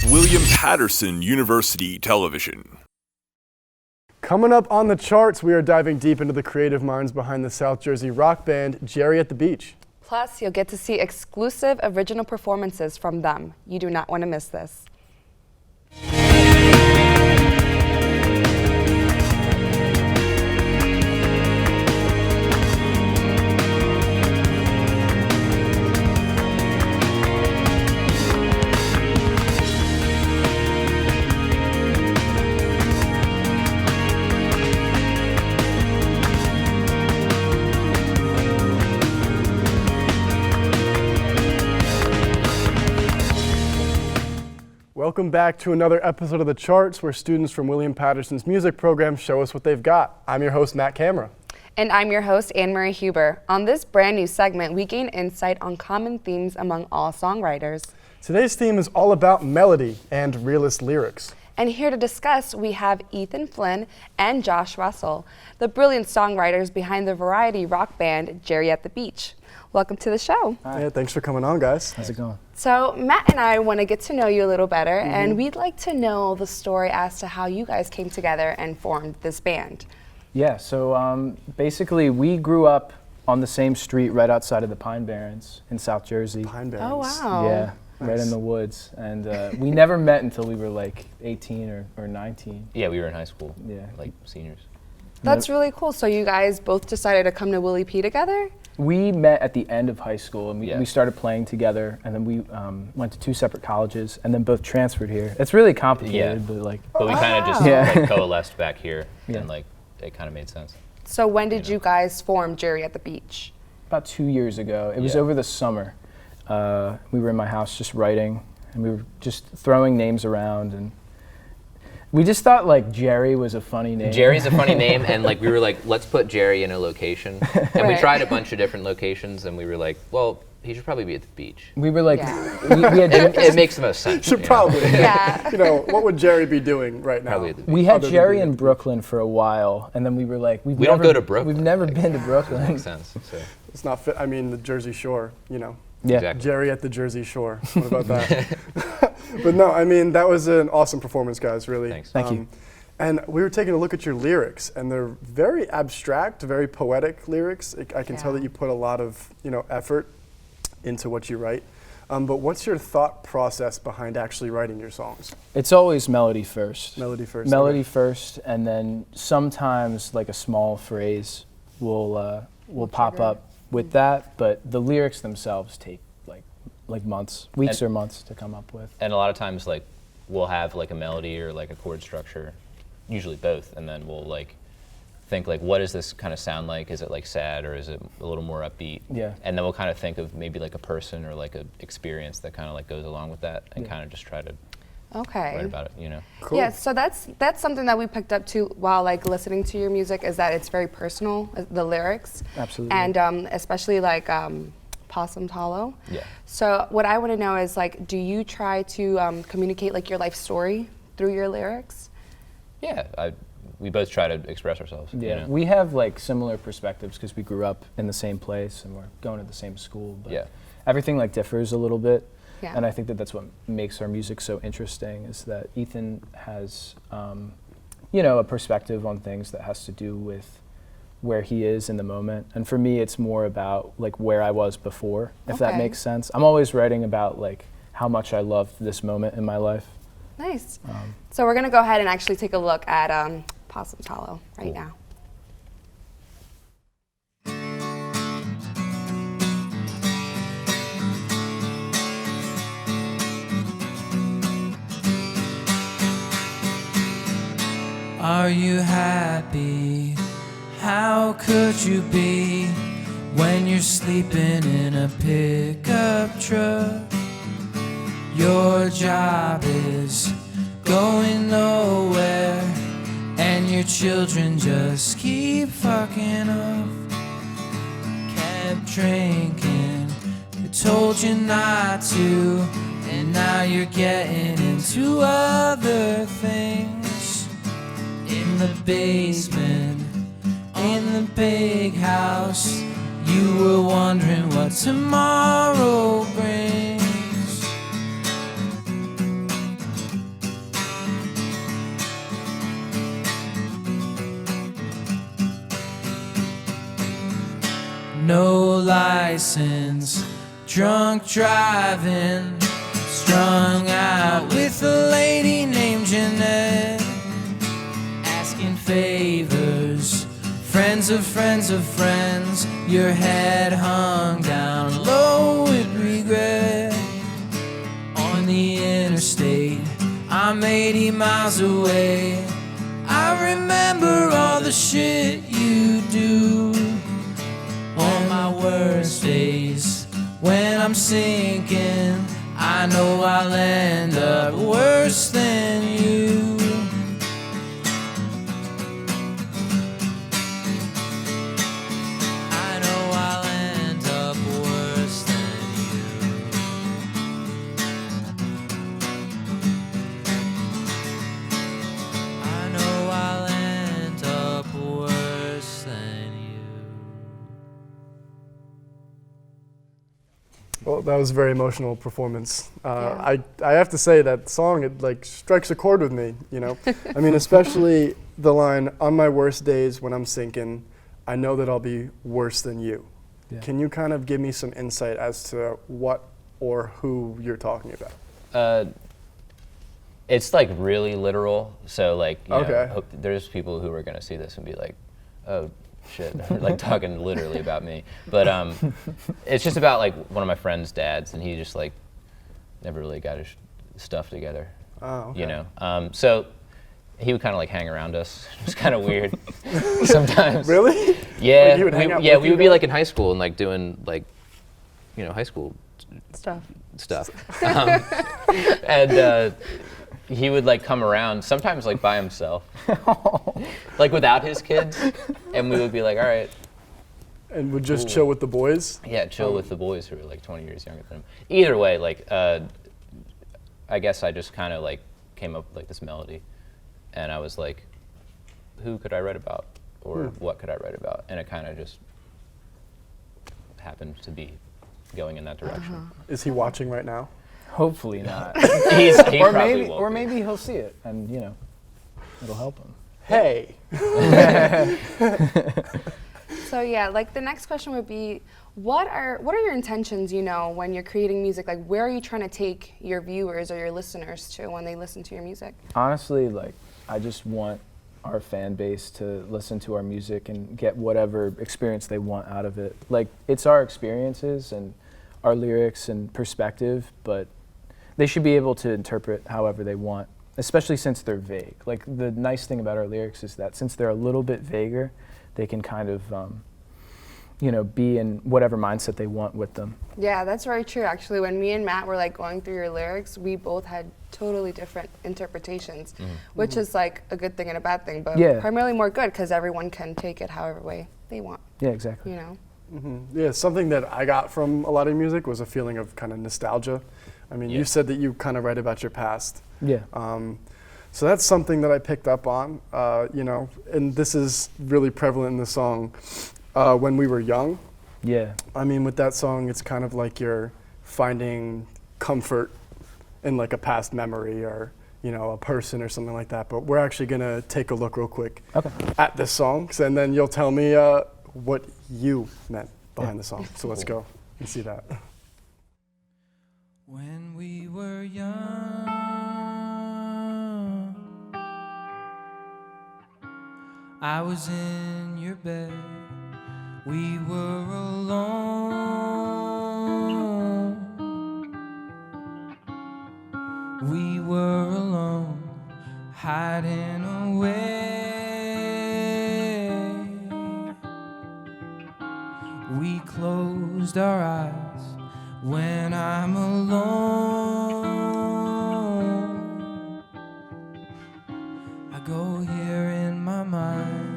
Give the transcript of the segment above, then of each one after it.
William Patterson University Television. Coming up on the charts, we are diving deep into the creative minds behind the South Jersey rock band Jerry at the Beach. Plus, you'll get to see exclusive original performances from them. You do not want to miss this. Welcome back to another episode of The Charts, where students from William Patterson's music program show us what they've got. I'm your host, Matt Camera. And I'm your host, Annemarie Huber. On this brand new segment, we gain insight on common themes among all songwriters. Today's theme is all about melody and realist lyrics. And here to discuss, we have Ethan Flynn and Josh Russell, the brilliant songwriters behind the variety rock band Jerry at the Beach. Welcome to the show. Hi. Yeah, thanks for coming on, guys. How's it going? So Matt and I want to get to know you a little better, and we'd like to know the story as to how you guys came together and formed this band. Yeah, so basically we grew up on the same street right outside of the Pine Barrens in South Jersey. Pine Barrens. Oh, wow. Yeah, Nice. right in the woods. And we never met until we were like 18 or 19. Yeah, we were in high school, Yeah. like seniors. That's really cool. So you guys both decided to come to Willie P together? We met at the end of high school, and Yeah. we started playing together, and then we went to two separate colleges, and then both transferred here. It's really complicated, Yeah. but like, But we kind of just Yeah. like coalesced back here, Yeah. and like it kind of made sense. So when did you guys form Jerry at the Beach? about 2 years ago. It was Yeah. over the summer. We were in my house just writing, and we were just throwing names around, and we just thought like Jerry was a funny name. Jerry's a funny name, and like we were like, let's put Jerry in a location, and we Right. tried a bunch of different locations, and we were like, well, he should probably be at the beach. We were like, Yeah. we had It makes the most sense. Should you know? probably. Yeah. You know, what would Jerry be doing right now? Probably at the beach. we had Other than Jerry being in at the Brooklyn for a while, and then we were like, We don't go to Brooklyn. We've never Like, been to Brooklyn. Makes sense. So, It's not fit. I mean, the Jersey Shore, you know. Yeah. exactly. Jerry at the Jersey Shore. What about that? But no, I mean, that was an awesome performance, guys, really. Thanks. Thank you. And we were taking a look at your lyrics, and they're very abstract, very poetic lyrics. I can tell Yeah. that you put a lot of, effort into what you write. But what's your thought process behind actually writing your songs? It's always melody first. Melody first. Melody okay. first, and then sometimes like a small phrase will pop trigger. up with that, but the lyrics themselves take like months, weeks or months to come up with. And a lot of times, like we'll have like a melody or like a chord structure, usually both, and then we'll like think like, what does this kind of sound like? Is it like sad or is it a little more upbeat? Yeah. And then we'll kind of think of maybe like a person or like a experience that kind of like goes along with that, and Yeah. kind of just try to Okay. write about it, you know? Cool. Yeah, so that's something that we picked up too while like listening to your music, is that it's very personal, the lyrics. Absolutely. And especially like Possum Tallow. Yeah. So what I want to know is like, do you try to communicate like your life story through your lyrics? Yeah, we both try to express ourselves. Yeah, You know? we have like similar perspectives because we grew up in the same place and we're going to the same school. But Yeah. everything like differs a little bit, Yeah. and I think that that's what makes our music so interesting. Is that Ethan has, a perspective on things that has to do with where he is in the moment, and for me, it's more about like where I was before, if that Okay. makes sense. I'm always writing about like how much I love this moment in my life. Nice. So we're gonna go ahead and actually take a look at Possum Tallow right Cool. now. Are you happy? How could you be when you're sleeping in a pickup truck? Your job is going nowhere, and your children just keep fucking up. Kept drinking, they told you not to, and now you're getting into other things. In the basement, in the big house, you were wondering what tomorrow brings. license, drunk driving, strung out with a lady named Jeanette, asking favors, friends of friends of friends, your head hung down low with regret. On the interstate, I'm 80 miles away. I remember all the shit you do. On my worst days, when I'm sinking, I know I'll end up worse than you. I know I'll end up worse than you. I know I'll end up worse than you. Well, that was a very emotional performance. Yeah. I have to say that song, it like strikes a chord with me, you know? I mean, especially the line, on my worst days when I'm sinking, I know that I'll be worse than you. Yeah. Can you kind of give me some insight as to what or who you're talking about? It's like really literal. So like, you Okay. know, there's people who are gonna see this and be like, oh shit, like talking literally about me. But it's just about like one of my friend's dads, and he just like never really got his stuff together. Oh, okay. You know, so he would kind of like hang around us. It was kind of weird sometimes. Really? Yeah, Like, he would hang out yeah, with we you would be guys? like in high school and like doing like, you know, high school Stuff. and he would like come around sometimes like by himself, like without his kids, and we would be like, all right, And would just Cool. chill with the boys? yeah, chill with the boys who are like 20 years younger than him. Either way, like I guess I just kind of like came up with like this melody, and I was like, who could I write about, or what could I write about, and it kind of just happened to be going in that direction. Is he watching right now? Hopefully not. He or probably maybe, won't or be. maybe he'll see it, and you know, it'll help him. Hey. So yeah, like the next question would be, what are your intentions, you know, when you're creating music? Like, where are you trying to take your viewers or your listeners to when they listen to your music? Honestly, like, I just want our fan base to listen to our music and get whatever experience they want out of it. Like, it's our experiences and our lyrics and perspective, but they should be able to interpret however they want, especially since they're vague. Like, the nice thing about our lyrics is that since they're a little bit vaguer, they can kind of, you know, be in whatever mindset they want with them. Yeah, that's very true. Actually, when me and Matt were like going through your lyrics, we both had totally different interpretations, which is like a good thing and a bad thing, but Yeah. primarily more good because everyone can take it however way they want, Yeah, exactly. you know? Yeah, something that I got from a lot of your music was a feeling of kind of nostalgia. I mean, Yeah. you said that you kind of write about your past. Yeah. So that's something that I picked up on, you know, and this is really prevalent in the song, When We Were Young. Yeah. I mean, with that song, it's kind of like you're finding comfort in like a past memory or, you know, a person or something like that. But we're actually gonna take a look real quick Okay. at this song, and then you'll tell me what you meant behind the song. So let's go and see that. When we were young, I was in your bed. We were alone. We were alone, hiding away. We closed our eyes when I'm alone. I go here in my mind.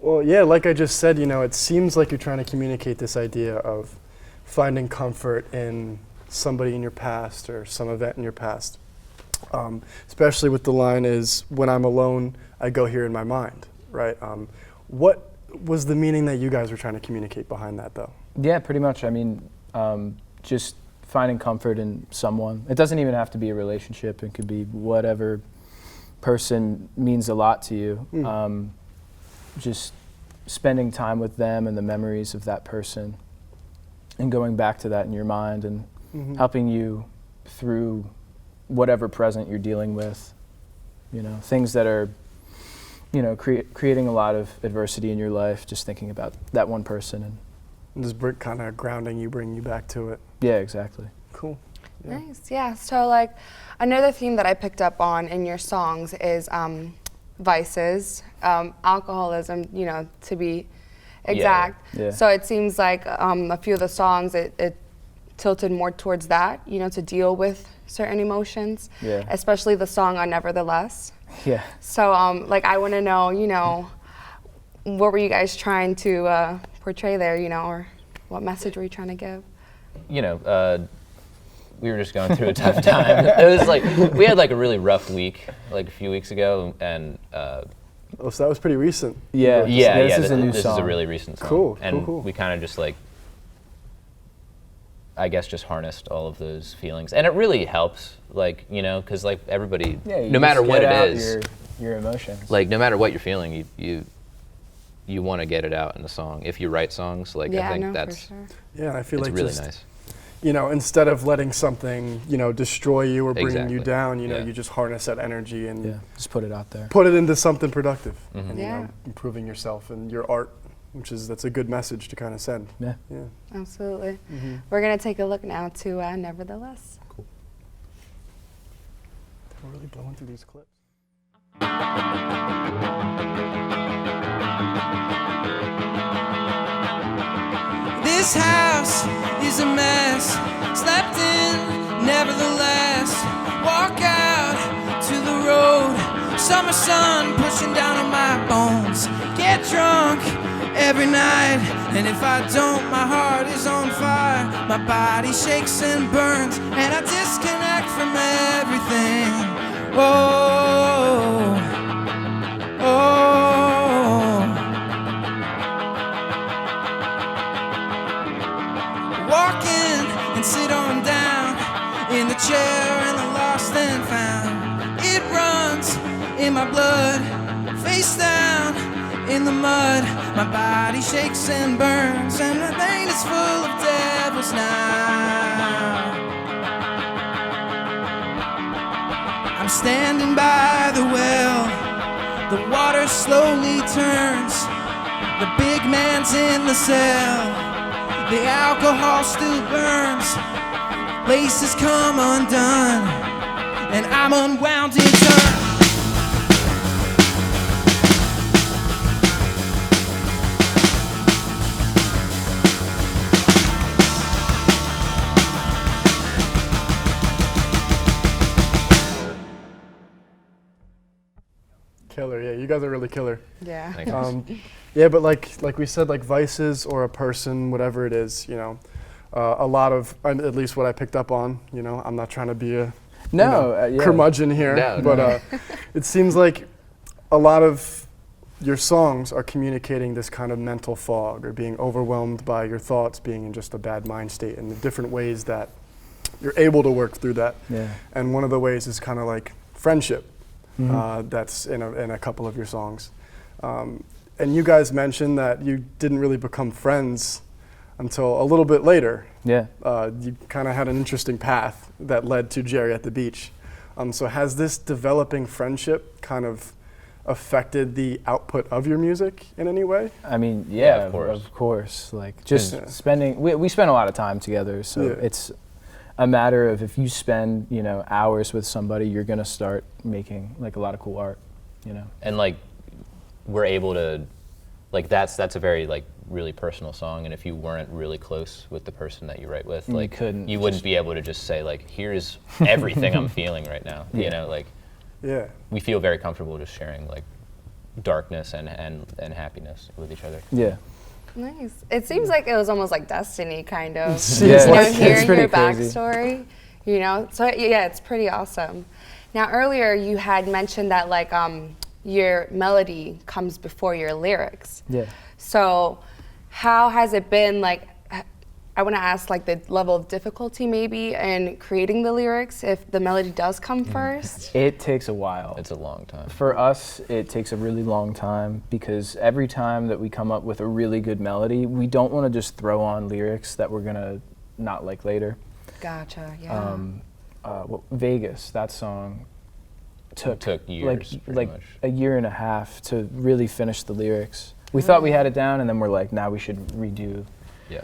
Well, yeah, like I just said, it seems like you're trying to communicate this idea of finding comfort in somebody in your past or some event in your past. Especially with the line is, when I'm alone, I go here in my mind, right? What was the meaning that you guys were trying to communicate behind that, though? Yeah, pretty much. I mean, just finding comfort in someone. It doesn't even have to be a relationship. It could be whatever person means a lot to you. Just spending time with them and the memories of that person and going back to that in your mind and helping you through whatever present you're dealing with. Things that are, creating a lot of adversity in your life, just thinking about that one person. And just kind of grounding you, bringing you back to it. Yeah, exactly. Cool. Yeah. Nice, yeah. So like another theme that I picked up on in your songs is vices, alcoholism, to be exact. Yeah. So it seems like a few of the songs, it tilted more towards that, to deal with certain emotions, especially the song on Nevertheless. Yeah. So I want to know, what were you guys trying to portray there, or what message were you trying to give? We were just going through a tough time. It was like, we had like a really rough week, like a few weeks ago, and oh, so that was pretty recent. Yeah. This is a new this song. is a really recent song. Cool, and cool. we kind of just like, I guess, just harnessed all of those feelings, and it really helps, because like everybody, no matter what it is, your emotions. like no matter what you're feeling, you want to get it out in the song. If you write songs, I think that's for sure. Yeah, I feel it's like really just, nice. Instead of letting something, destroy you or bringing you Exactly. down, Yeah. you just harness that energy and just put it out there. put it into something productive. And, Yeah. improving yourself and your art, that's a good message to kind of send. Yeah. Yeah. Absolutely. We're going to take a look now to Nevertheless. Cool. We're really blowing through these clips. This house is a mess, slept in, nevertheless. Walk out to the road, summer sun pushing down on my bones. Get drunk every night, and if I don't, my heart is on fire. My body shakes and burns, and I disconnect from everything. Oh, oh. Walk in and sit on down in the chair and the lost and found. It runs in my blood, face down in the mud. My body shakes and burns, and my brain is full of devils now. I'm standing by the well, the water slowly turns. The big man's in the cell, the alcohol still burns. Laces come undone, and I'm unwound in turn. Killer, yeah, you guys are really killer. Yeah. Thanks. Yeah, but like we said, like vices or a person, whatever it is, a lot of, at least what I picked up on, I'm not trying to be a curmudgeon here, but it seems like a lot of your songs are communicating this kind of mental fog or being overwhelmed by your thoughts, being in just a bad mind state, and the different ways that you're able to work through that. Yeah. And one of the ways is kind of like friendship. That's in a couple of your songs. And you guys mentioned that you didn't really become friends until a little bit later. Yeah. You kind of had an interesting path that led to Jerry at the Beach. So has this developing friendship kind of affected the output of your music in any way? I mean, Yeah, of course. of course. Like just Yeah. spending, we spend a lot of time together, so Yeah. it's a matter of if you spend, hours with somebody, you're gonna start making like a lot of cool art, And like, we're able to, like, that's a very like really personal song, and if you weren't really close with the person that you write with, like, couldn't wouldn't be able to just say like, here's everything I'm feeling right now. Yeah. We feel very comfortable just sharing like darkness and happiness with each other. Yeah. Nice. It seems like it was almost like destiny, kind of. Yeah. You know, It's hearing pretty your crazy. backstory, you know. So yeah, it's pretty awesome. Now earlier you had mentioned that like your melody comes before your lyrics. Yeah. So how has it been like? I want to ask like the level of difficulty maybe in creating the lyrics if the melody does come first. It takes a while. It's a long time. For us, it takes a really long time because every time that we come up with a really good melody, we don't want to just throw on lyrics that we're gonna not like later. Gotcha. Yeah. Vegas, that song took years, like much. a year and a half to really finish the lyrics. We thought we had it down, and then we're like, now we should redo. Yeah.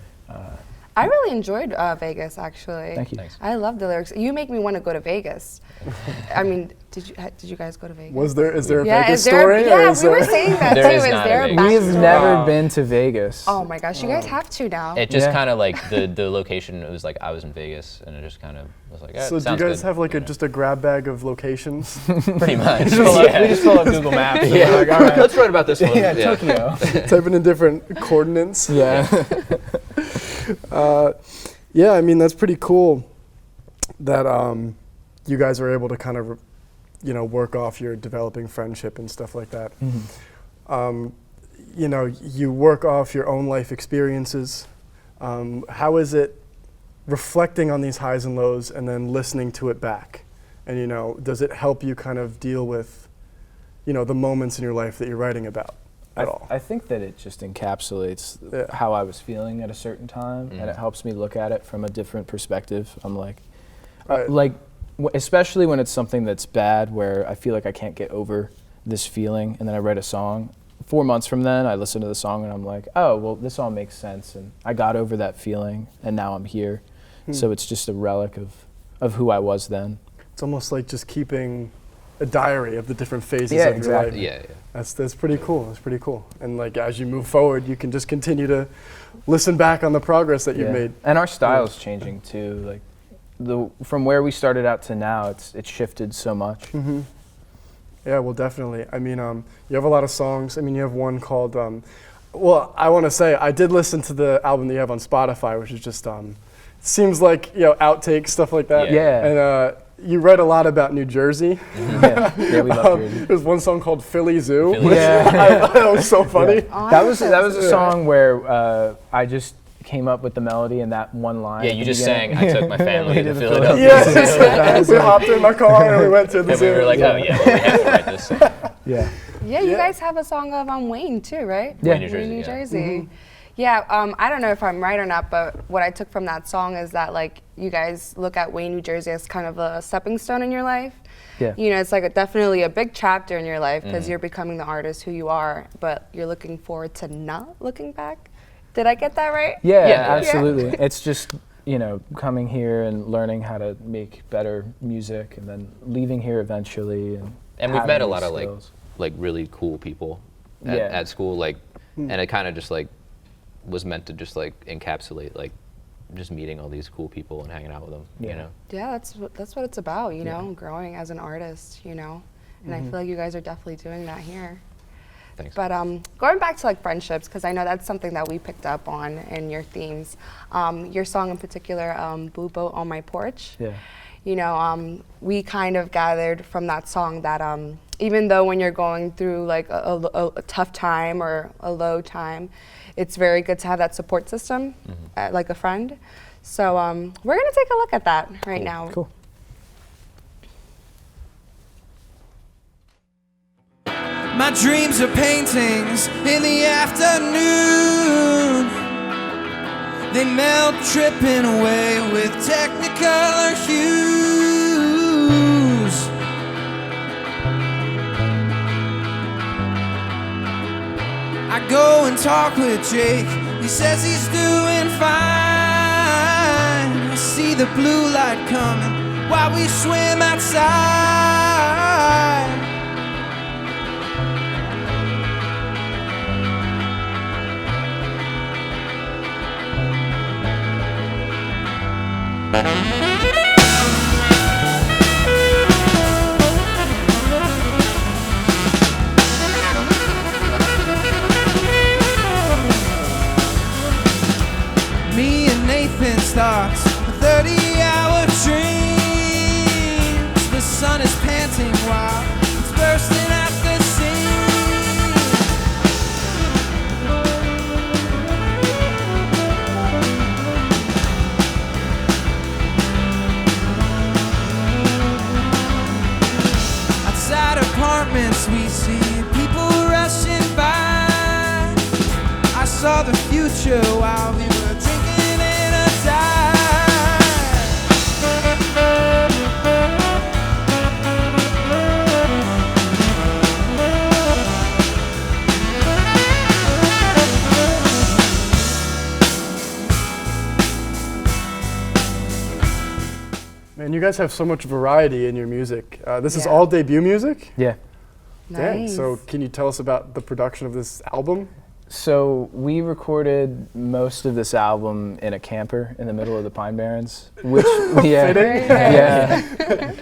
I really enjoyed Vegas, actually. Thank you. Thanks. I love the lyrics. You make me want to go to Vegas. I mean, did you guys go to Vegas? Is there a yeah, Vegas is there story? yeah, we were saying that There too. is Is not a there a Vegas We've backstory? never been to Vegas. Oh my gosh, you guys have to now. It just Yeah. kind of like the location. It was like I was in Vegas, and it just kind of was like. So do you sounds guys good, have like you know. just a grab bag of locations? Pretty much? We just pull up Google Maps. Yeah. We're like, all right. Let's write about this one. Yeah, Tokyo. Typing in different coordinates. Yeah. Yeah, I mean that's pretty cool that you guys are able to kind of, work off your developing friendship and stuff like that. You work off your own life experiences. How is it reflecting on these highs and lows and then listening to it back? And does it help you kind of deal with, the moments in your life that you're writing about at all? I think that it just encapsulates Yeah. how I was feeling at a certain time, and it helps me look at it from a different perspective. I'm like, Right. especially when it's something that's bad, where I feel like I can't get over this feeling, and then I write a song. 4 months from then, I listen to the song and I'm like, oh, well, this all makes sense, and I got over that feeling, and now I'm here. So it's just a relic of who I was then. It's almost like just keeping a diary of the different phases Yeah, of your life. exactly. Yeah. That's pretty cool. That's pretty cool. And like as you move forward, you can just continue to listen back on the progress that you've made. And our style's changing too. Like from where we started out to now, it's shifted so much. Yeah, well, definitely. I mean, you have a lot of songs. I mean, you have one called. Well, I want to say I did listen to the album that you have on Spotify, which is just seems like outtakes, stuff like that. Yeah. And you write a lot about New Jersey. Yeah, we love Jersey. There's one song called Philly Zoo. Philly Which Yeah. I thought was so funny. Oh, That was a song where I just came up with the melody and that one line. Yeah, at you the just beginning. sang, I took my family to did the Philadelphia. Yes, we hopped in my car and we went to the And zoo. we were like, oh yeah, well, we have to write this song. Yeah. Yeah, you Yeah. guys have a song of Wayne too, right? Yeah. Wayne, New Jersey, Wayne, New yeah. Jersey. Yeah, I don't know if I'm right or not, but what I took from that song is that like you guys look at Wayne, New Jersey as kind of a stepping stone in your life. Yeah. It's like definitely a big chapter in your life because you're becoming the artist who you are, but you're looking forward to not looking back. Did I get that right? Yeah, Yeah. absolutely. It's just, coming here and learning how to make better music and then leaving here eventually. And we've having met a these lot of skills. like really cool people Yeah. at school, and it kind of just like was meant to just like encapsulate like just meeting all these cool people and hanging out with them. Yeah. Yeah, that's what it's about, growing as an artist, and I feel like you guys are definitely doing that here. Thanks. But going back to like friendships, because I know that's something that we picked up on in your themes. Your song in particular, Blue Boat on My Porch. Yeah. We kind of gathered from that song that even though when you're going through like a tough time or a low time, it's very good to have that support system, like a friend. So we're gonna take a look at that right now. Cool. My dreams are paintings in the afternoon. They melt, dripping away with technicolor hues. I go and talk with Jake. He says he's doing fine. I see the blue light coming while we swim outside. melting while it's bursting at the seams. Outside apartments we see people rushing by. I saw the future while we were drinking in a dive. Man, you guys have so much variety in your music. This is all debut music? Yeah. Dang. Nice. So can you tell us about the production of this album? So we recorded most of this album in a camper in the middle of the Pine Barrens, which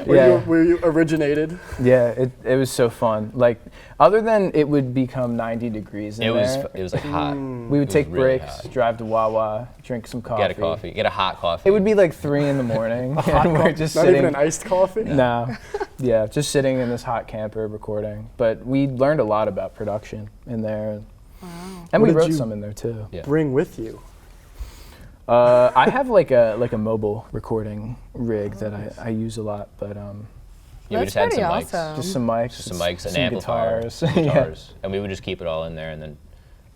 Where you originated? Yeah, it was so fun. Like, other than it would become 90 degrees in there. It was like hot. We would take really breaks, hot. drive to Wawa, drink some coffee. Get a hot coffee. It would be like 3 in the morning, and we're just Not sitting. even an iced coffee? No, yeah, just sitting in this hot camper recording. But we learned a lot about production in there, and What we did wrote you some in there too. Yeah. Bring with you. I have like a mobile recording rig that I use a lot, but Yeah, we just had some mics. awesome. just some mics, Just some mics, an some amplifier, guitars. some Yeah. guitars. And we would just keep it all in there and then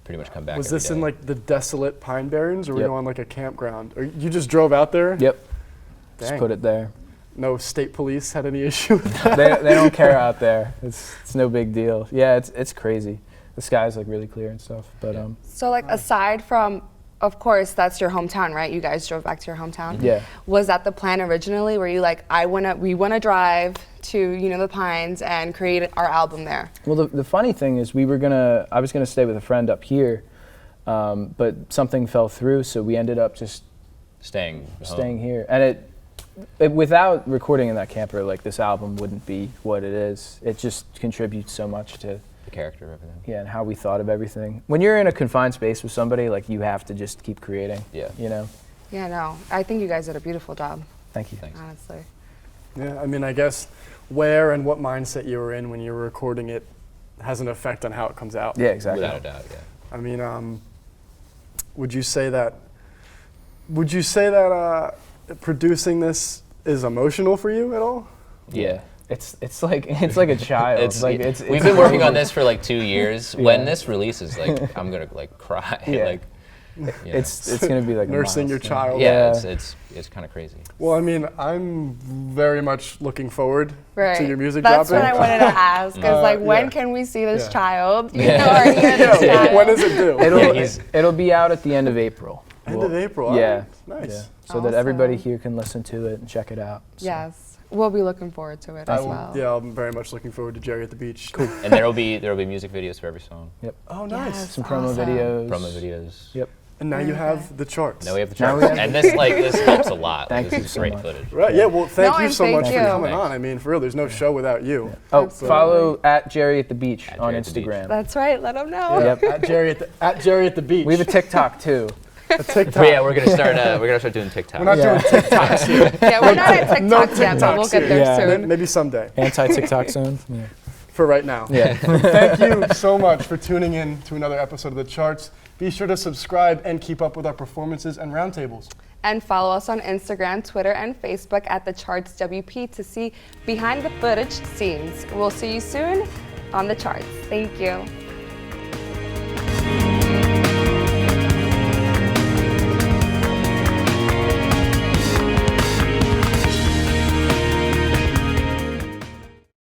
pretty much come back. Was every this in day. like the desolate Pine Barrens, or were Yep. you on like a campground? Or you just drove out there? Yep, just Dang. put it there. No state police had any issue with that? They don't care out there. It's no big deal. Yeah, it's crazy. The sky's like really clear and stuff. But So like aside from, of course, that's your hometown, right? You guys drove back to your hometown. Yeah. Was that the plan originally? Were you like, we wanna drive to the Pines and create our album there? well, the funny thing is, I was gonna stay with a friend up here, but something fell through, so we ended up just staying here. And it without recording in that camper, like, this album wouldn't be what it is. It just contributes so much to the character of everything. yeah, and how we thought of everything. When you're in a confined space with somebody, like, you have to just keep creating. Yeah. You know. Yeah, no, I think you guys did a beautiful job, Thank you. Thanks. honestly. Yeah, I mean, I guess where and what mindset you were in when you were recording it has an effect on how it comes out. Yeah, exactly. Without a doubt, yeah. I mean, would you say that producing this is emotional for you at all? Yeah. It's like a child. We've been working on this for like 2 years. Yeah. When this releases, like, I'm gonna like cry. Yeah. Like, It's gonna be like a Nursing your milestone. child. yeah, Yeah. it's kind of crazy. Well, I mean, I'm very much looking forward Right. to your music That's dropping. what I wanted to ask. Because like, when yeah. can we see this Yeah. child? You Yeah. know, or hear this Yeah, child? when does it due? It'll be out at the end of April. End of April. Yeah. Nice. Yeah. So that everybody Awesome. here can listen to it and check it out. So. Yes. We'll be looking forward to it as well. Yeah, I'm very much looking forward to Jerry at the Beach. Cool. And there'll be music videos for every song, Oh, nice. Yes. Some promo Awesome. videos. promo videos. Yep. And now you have the charts. Now we have the Now we charts, have- and this helps a lot. Thank this you is so great much. footage. Right. Yeah. Well, thank No, you and so thank much you. for coming Thanks. on. I mean, for real, there's no show without you. Oh, Absolutely. follow at Jerry at the Beach At on Jerry at the Beach. Instagram. That's right. Let them know. Yep. At Jerry at the Beach. We have a TikTok too. a TikTok. But yeah, we're gonna start doing TikTok. We're not Yeah. doing TikToks here. Yeah, we're not at TikTok No yet, but we'll TikToks get here. there Yeah. soon. Maybe someday. Anti-TikTok zone. Yeah. For right now. Yeah. Thank you so much for tuning in to another episode of The Charts. Be sure to subscribe and keep up with our performances and roundtables. And follow us on Instagram, Twitter, and Facebook at The Charts WP to see behind the footage scenes. We'll see you soon on The Charts. Thank you.